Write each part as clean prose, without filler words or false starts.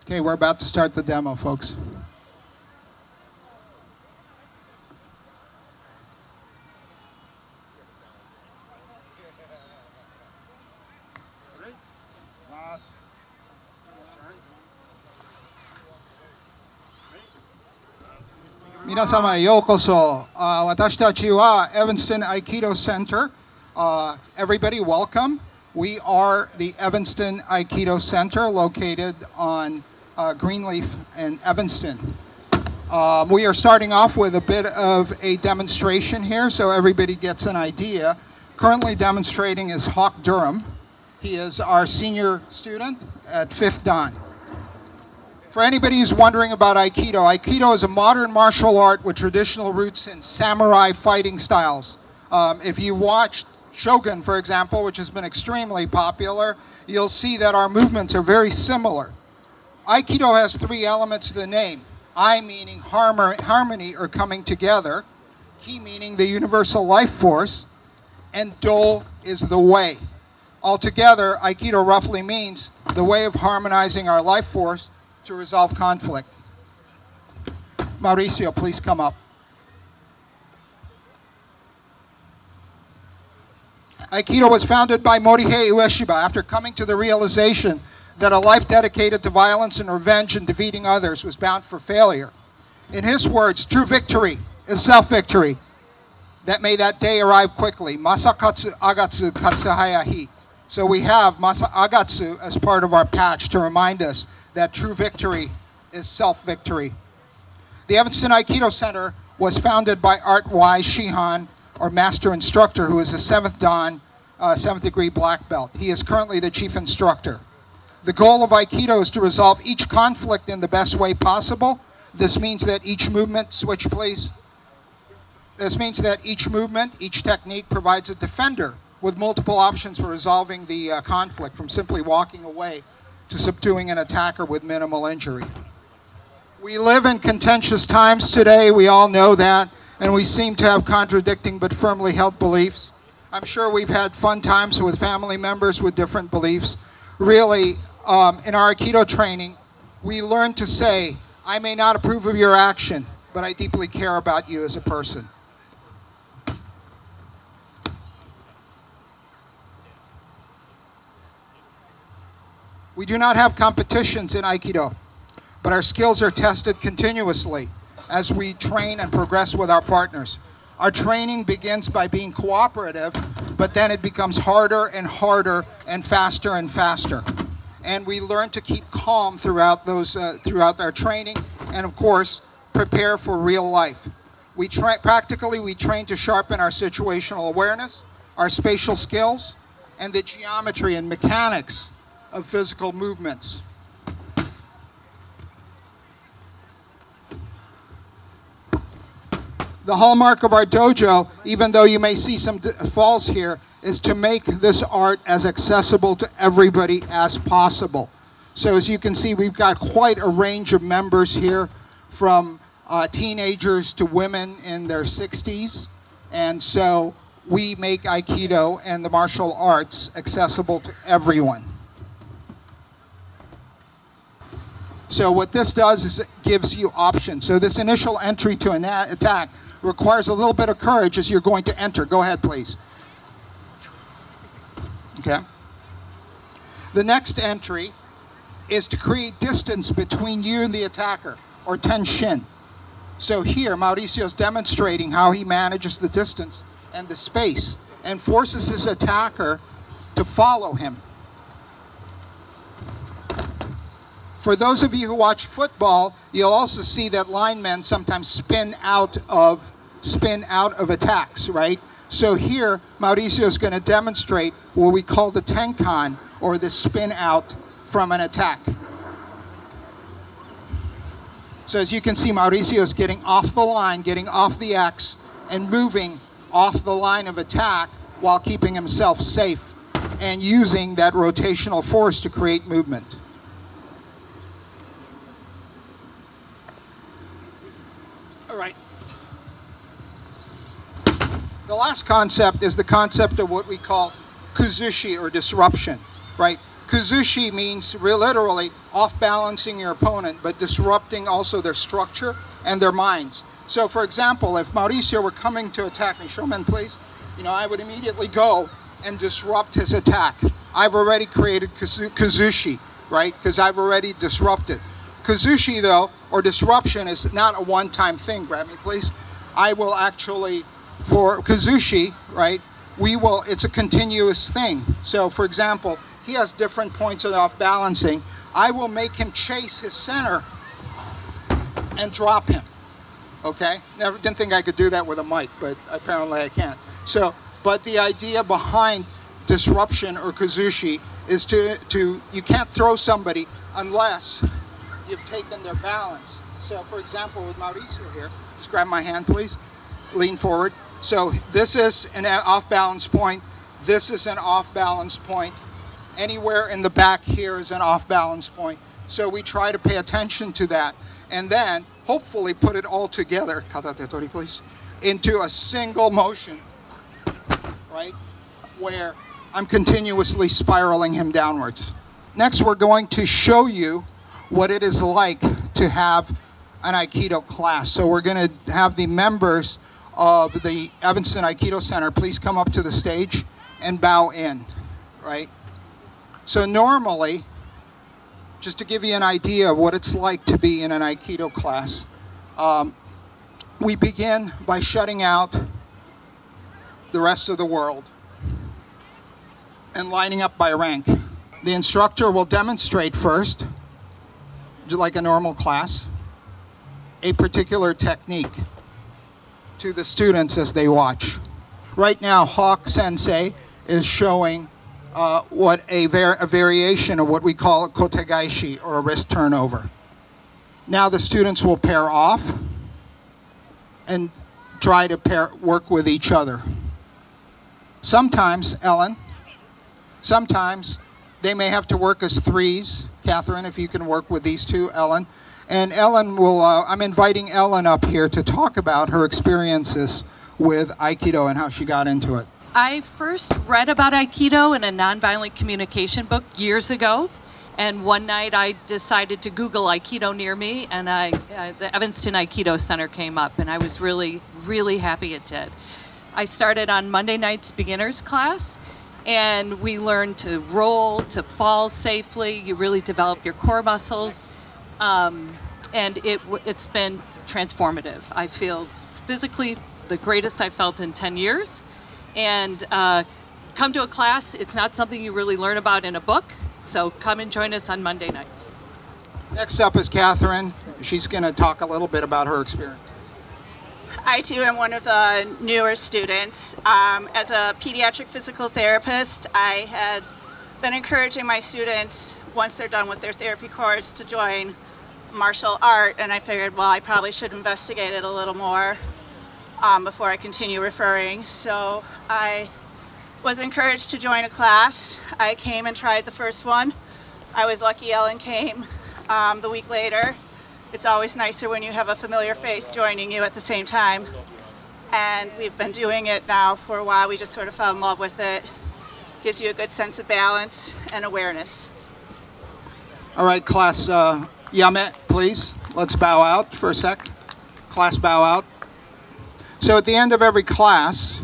Okay, we're about to start the demo, folks. Minasama, yokoso. Watashi tachi wa Evanston Aikido Center. Everybody, welcome. We are the Evanston Aikido Center, located on Greenleaf in Evanston. We are starting off with a bit of a demonstration here so everybody gets an idea. Currently demonstrating is Hawk Durham. He is our senior student at 5th Dan. For anybody who's wondering about Aikido, Aikido is a modern martial art with traditional roots in samurai fighting styles. If you watch Shogun, for example, which has been extremely popular, you'll see that our movements are very similar. Aikido has 3 elements to the name. I meaning harmony or coming together, Ki meaning the universal life force, and Do is the way. Altogether, Aikido roughly means the way of harmonizing our life force to resolve conflict. Mauricio, please come up. Aikido was founded by Morihei Ueshiba after coming to the realization that a life dedicated to violence and revenge and defeating others was bound for failure. In his words, true victory is self-victory. That may that day arrive quickly. Masakatsu, Agatsu, Katsuhayahi. So we have Agatsu as part of our patch to remind us that true victory is self-victory. The Evanston Aikido Center was founded by Art Y. Shihan, our master instructor, who is a 7th Dan, 7th degree black belt. He is currently the chief instructor. The goal of Aikido is to resolve each conflict in the best way possible. This means that each movement, switch please. This means that each movement, each technique provides a defender with multiple options for resolving the conflict, from simply walking away to subduing an attacker with minimal injury. We live in contentious times today, we all know that, and we seem to have contradicting but firmly held beliefs. I'm sure we've had fun times with family members with different beliefs. Really, in our Aikido training, we learn to say, I may not approve of your action, but I deeply care about you as a person. We do not have competitions in Aikido, but our skills are tested continuously as we train and progress with our partners. Our training begins by being cooperative, but then it becomes harder and harder and faster and faster. And we learn to keep calm throughout our training, and of course, prepare for real life. We train to sharpen our situational awareness, our spatial skills, and the geometry and mechanics of physical movements. The hallmark of our dojo, even though you may see some falls here, is to make this art as accessible to everybody as possible. So as you can see, we've got quite a range of members here, from teenagers to women in their 60s. And so we make Aikido and the martial arts accessible to everyone. So what this does is it gives you options. So this initial entry to an attack requires a little bit of courage as you're going to enter. Go ahead, please. Okay. The next entry is to create distance between you and the attacker, or tenshin. So here, Mauricio's demonstrating how he manages the distance and the space and forces his attacker to follow him. For those of you who watch football, you'll also see that linemen sometimes spin out of attacks, right? So here, Mauricio is going to demonstrate what we call the tenkan, or the spin out from an attack. So as you can see, Mauricio is getting off the line, getting off the X, and moving off the line of attack while keeping himself safe and using that rotational force to create movement. All right. The last concept is the concept of what we call kuzushi, or disruption, right? Kazushi means literally off-balancing your opponent, but disrupting also their structure and their minds. So for example, if Mauricio were coming to attack me, showman please, I would immediately go and disrupt his attack. I've already created Kazushi, right? Because I've already disrupted. Kazushi though, or disruption, is not a one-time thing. Grab me please. I will actually, for Kazushi, right, it's a continuous thing. So for example, he has different points of off balancing. I will make him chase his center and drop him. Okay? Didn't think I could do that with a mic, but apparently I can't. So, but the idea behind disruption or Kazushi is you can't throw somebody unless you've taken their balance. So for example, with Mauricio here, just grab my hand please, lean forward. So this is an off balance point, this is an off balance point, anywhere in the back here is an off balance point. So we try to pay attention to that and then hopefully put it all together, katatetori please, into a single motion, right, where I'm continuously spiraling him downwards. Next, we're going to show you what it is like to have an Aikido class. So we're going to have the members of the Evanston Aikido Center please come up to the stage and bow in, right? So normally, just to give you an idea of what it's like to be in an Aikido class, we begin by shutting out the rest of the world and lining up by rank. The instructor will demonstrate first, just like a normal class, a particular technique to the students as they watch. Right now, Hawk Sensei is showing what a variation of what we call a kotegaishi, or a wrist turnover. Now the students will pair off and try to work with each other. Sometimes, Ellen, sometimes they may have to work as threes. Catherine, if you can work with these two, Ellen. And Ellen will, I'm inviting Ellen up here to talk about her experiences with Aikido and how she got into it. I first read about Aikido in a nonviolent communication book years ago. And one night I decided to Google Aikido near me, and the Evanston Aikido Center came up, and I was really, really happy it did. I started on Monday night's beginners class, and we learned to roll, to fall safely. You really develop your core muscles, and it's been transformative. I feel physically the greatest I've felt in 10 years. And come to a class, it's not something you really learn about in a book, so come and join us on Monday nights. Next up is Catherine. She's going to talk a little bit about her experience. I too am one of the newer students. As a pediatric physical therapist, I had been encouraging my students, once they're done with their therapy course, to join martial art, and I figured, well, I probably should investigate it a little more before I continue referring. So I was encouraged to join a class. I came and tried the first one. I was lucky Ellen came the week later. It's always nicer when you have a familiar face joining you at the same time. And we've been doing it now for a while. We just sort of fell in love with it. Gives you a good sense of balance and awareness. All right, class, Yame, please. Let's bow out for a sec. Class, bow out. So at the end of every class,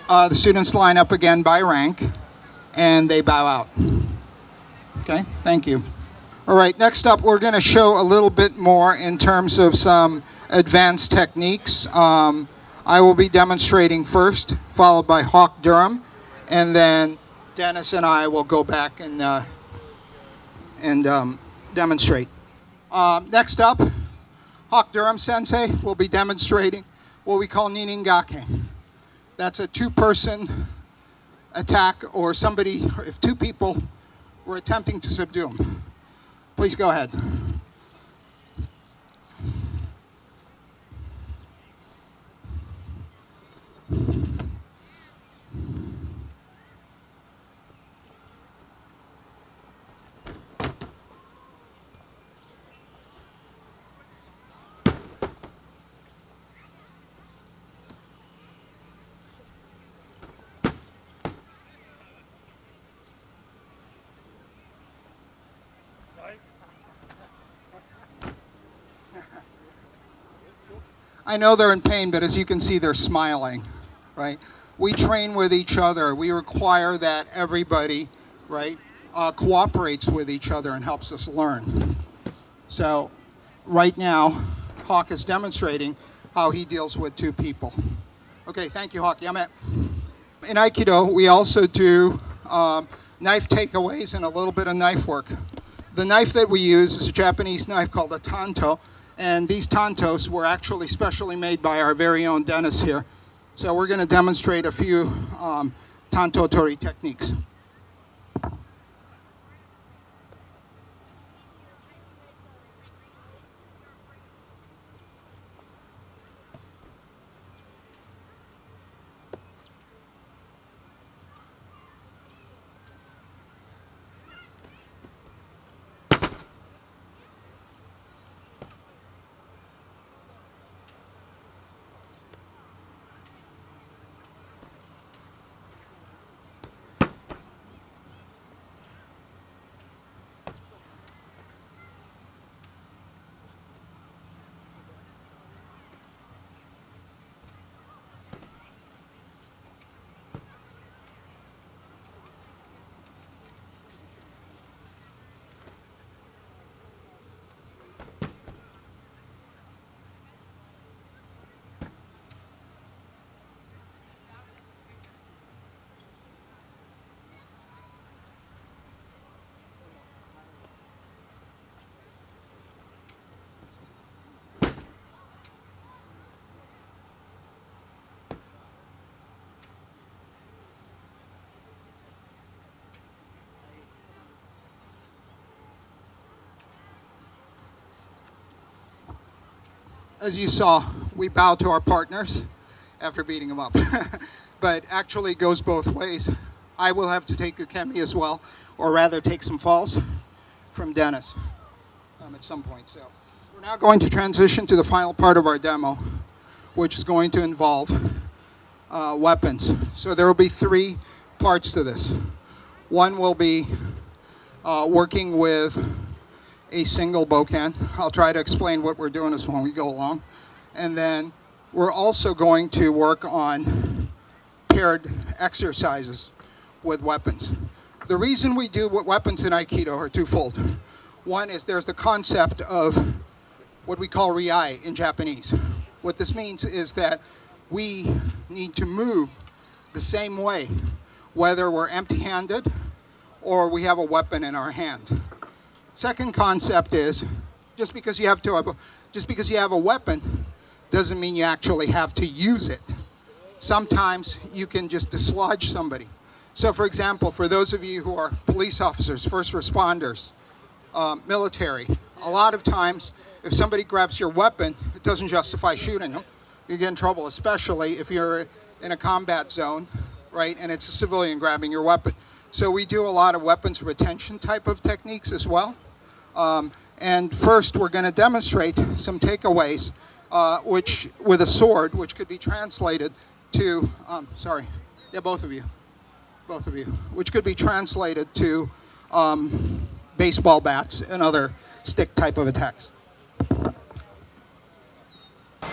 the students line up again by rank, and they bow out. Okay, thank you. All right, next up, we're going to show a little bit more in terms of some advanced techniques. I will be demonstrating first, followed by Hawk Durham, and then Dennis and I will go back and demonstrate. Next up, Hawk Durham Sensei will be demonstrating what we call Niningake. That's a two-person attack, or somebody, if two people were attempting to subdue him. Please go ahead. I know they're in pain, but as you can see, they're smiling, right? We train with each other. We require that everybody, right, cooperates with each other and helps us learn. So right now, Hawk is demonstrating how he deals with two people. Okay, thank you, Hawk. Yamet. In Aikido, we also do knife takeaways and a little bit of knife work. The knife that we use is a Japanese knife called a tanto, and these tantos were actually specially made by our very own Dennis here. So we're going to demonstrate a few tanto tori techniques. As you saw, we bow to our partners after beating them up. But actually it goes both ways. I will have to take ukemi as well, or rather take some falls from Dennis at some point. So we're now going to transition to the final part of our demo, which is going to involve weapons. So there will be three parts to this. One will be working with a single bokan. I'll try to explain what we're doing as when we go along. And then we're also going to work on paired exercises with weapons. The reason we do weapons in Aikido are twofold. One is there's the concept of what we call riai in Japanese. What this means is that we need to move the same way, whether we're empty-handed or we have a weapon in our hand. Second concept is just because you have a weapon doesn't mean you actually have to use it. Sometimes you can just dislodge somebody. So for example, for those of you who are police officers, first responders, military, a lot of times if somebody grabs your weapon, it doesn't justify shooting them. You get in trouble, especially if you're in a combat zone, right, and it's a civilian grabbing your weapon. So we do a lot of weapons retention type of techniques as well. And first we're going to demonstrate some takeaways which with a sword, which could be translated to, both of you, which could be translated to baseball bats and other stick type of attacks.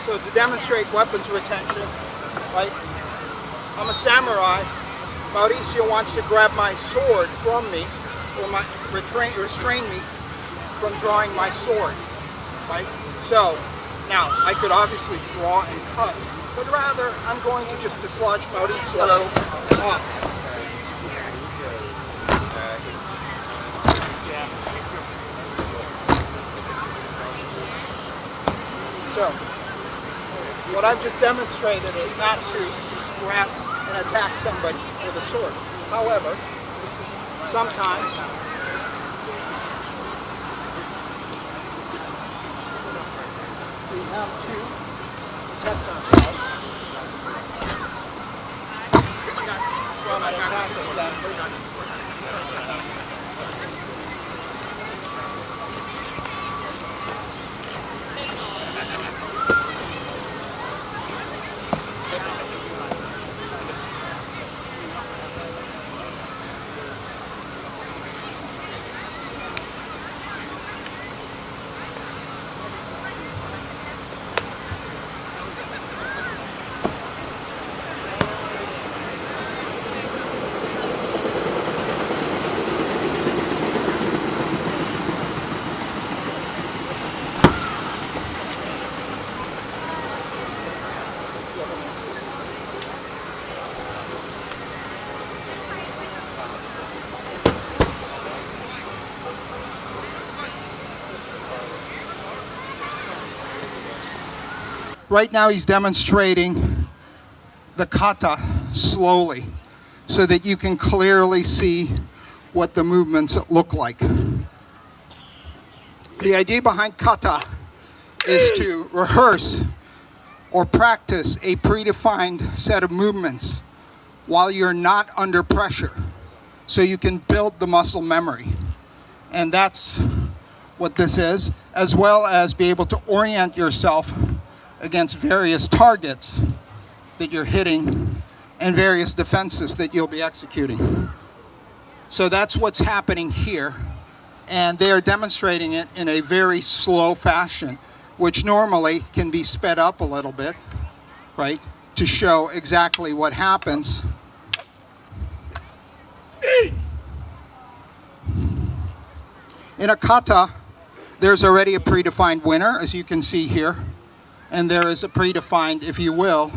So to demonstrate weapons retention, right, I'm a samurai. Mauricio wants to grab my sword from me, or restrain me from drawing my sword, right? So now I could obviously draw and cut, but rather I'm going to just dislodge Mauricio off. So what I've just demonstrated is not to just grab and attack somebody with a sword. However, sometimes we have to protect ourselves from an attack of that person. Right now he's demonstrating the kata slowly so that you can clearly see what the movements look like. The idea behind kata is to rehearse or practice a predefined set of movements while you're not under pressure, so you can build the muscle memory. And that's what this is, as well as be able to orient yourself against various targets that you're hitting and various defenses that you'll be executing. So that's what's happening here. And they are demonstrating it in a very slow fashion, which normally can be sped up a little bit, right, to show exactly what happens. In a kata, there's already a predefined winner, as you can see here, and there is a predefined, if you will,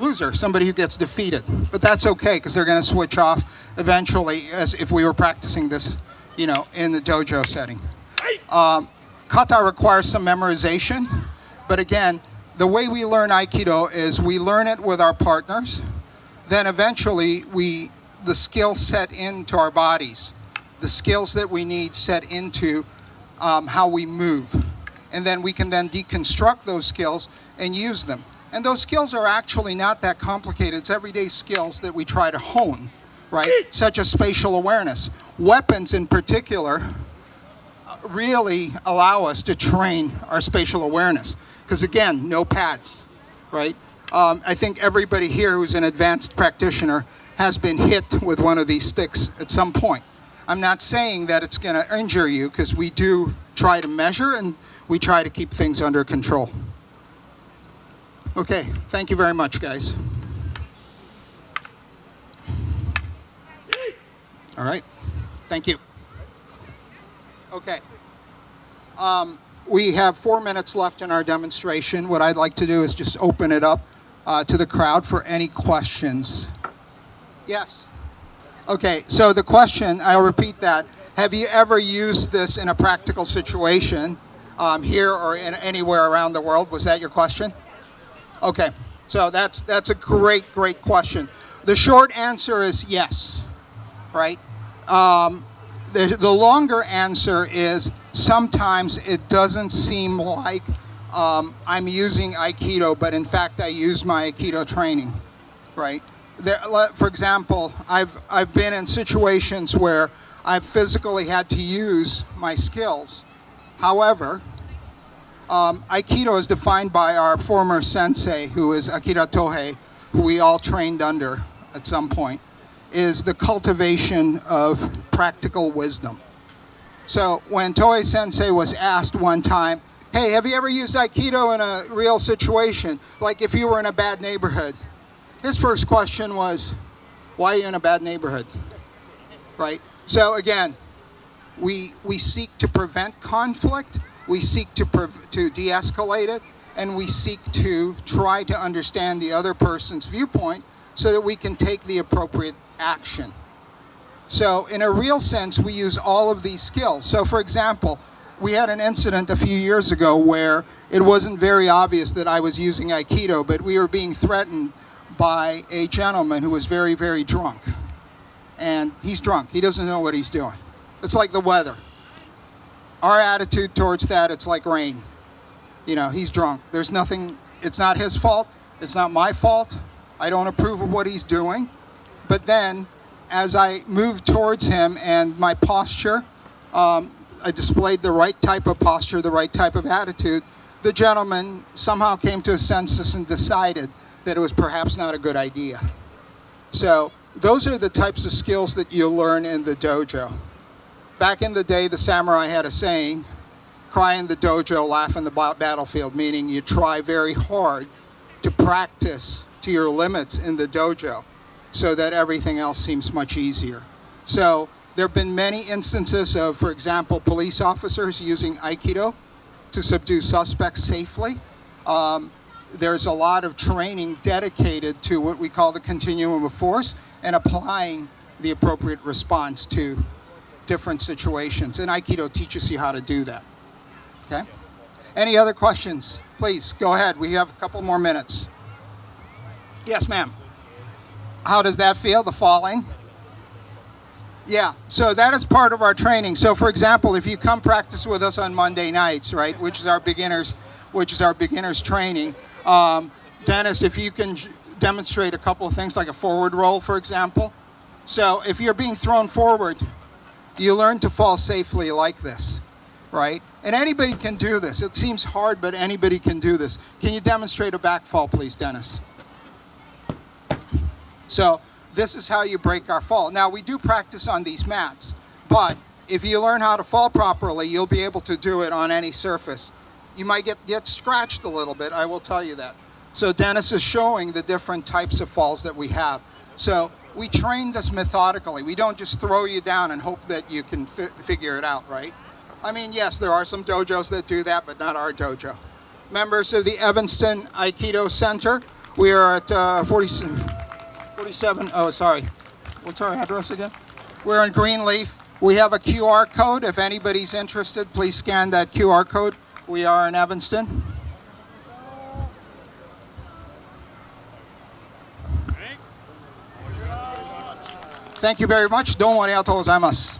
loser, somebody who gets defeated. But that's okay, because they're going to switch off eventually, as if we were practicing this, you know, in the dojo setting. Kata requires some memorization, but again, the way we learn Aikido is we learn it with our partners, then eventually the skills set into our bodies. The skills that we need set into how we move. And then we can then deconstruct those skills and use them. And those skills are actually not that complicated. It's everyday skills that we try to hone, right? Such as spatial awareness. Weapons in particular really allow us to train our spatial awareness. Because again, no pads, right? I think everybody here who's an advanced practitioner has been hit with one of these sticks at some point. I'm not saying that it's going to injure you, because we do try to measure and we try to keep things under control. Okay, thank you very much, guys. All right, thank you. Okay, we have 4 minutes left in our demonstration. What I'd like to do is just open it up to the crowd for any questions. Yes. Okay, so the question, I'll repeat that. Have you ever used this in a practical situation here or anywhere around the world? Was that your question? Okay, so that's a great question. The short answer is yes, right? The longer answer is sometimes it doesn't seem like I'm using Aikido, but in fact I use my Aikido training, right? For example, I've been in situations where I've physically had to use my skills. However, Aikido is defined by our former sensei, who is Akira Tohei, who we all trained under at some point, is the cultivation of practical wisdom. So when Tohei sensei was asked one time, hey, have you ever used Aikido in a real situation, like if you were in a bad neighborhood? His first question was, why are you in a bad neighborhood, right? So again, we seek to prevent conflict, we seek to de-escalate it, and we seek to try to understand the other person's viewpoint so that we can take the appropriate action. So in a real sense, we use all of these skills. So for example, we had an incident a few years ago where it wasn't very obvious that I was using Aikido, but we were being threatened by a gentleman who was very, very drunk. And he's drunk. He doesn't know what he's doing. It's like the weather. Our attitude towards that, it's like rain. You know, he's drunk. There's nothing, it's not his fault. It's not my fault. I don't approve of what he's doing. But then, as I moved towards him and my posture, I displayed the right type of posture, the right type of attitude, the gentleman somehow came to a sensus and decided that it was perhaps not a good idea. So those are the types of skills that you'll learn in the dojo. Back in the day, the samurai had a saying, cry in the dojo, laugh in the battlefield, meaning you try very hard to practice to your limits in the dojo so that everything else seems much easier. So there have been many instances of, for example, police officers using Aikido to subdue suspects safely. There's a lot of training dedicated to what we call the continuum of force and applying the appropriate response to different situations. And Aikido teaches you how to do that. Okay? Any other questions? Please, go ahead. We have a couple more minutes. Yes, ma'am. How does that feel, the falling? Yeah, so that is part of our training. So for example, if you come practice with us on Monday nights, right, which is our beginners training, Dennis, if you can demonstrate a couple of things like a forward roll, for example. So if you're being thrown forward, you learn to fall safely like this, right? And anybody can do this. It seems hard, but anybody can do this. Can you demonstrate a back fall, please, Dennis? So this is how you break our fall. Now, we do practice on these mats, but if you learn how to fall properly, you'll be able to do it on any surface. You might get scratched a little bit, I will tell you that. So Dennis is showing the different types of falls that we have. So we train this methodically. We don't just throw you down and hope that you can figure it out, right? I mean, yes, there are some dojos that do that, but not our dojo. Members of the Evanston Aikido Center, we are at 47, oh, sorry. What's our address again? We're in Greenleaf. We have a QR code. If anybody's interested, please scan that QR code. We are in Evanston. Thank you very much. どうもありがとうございます。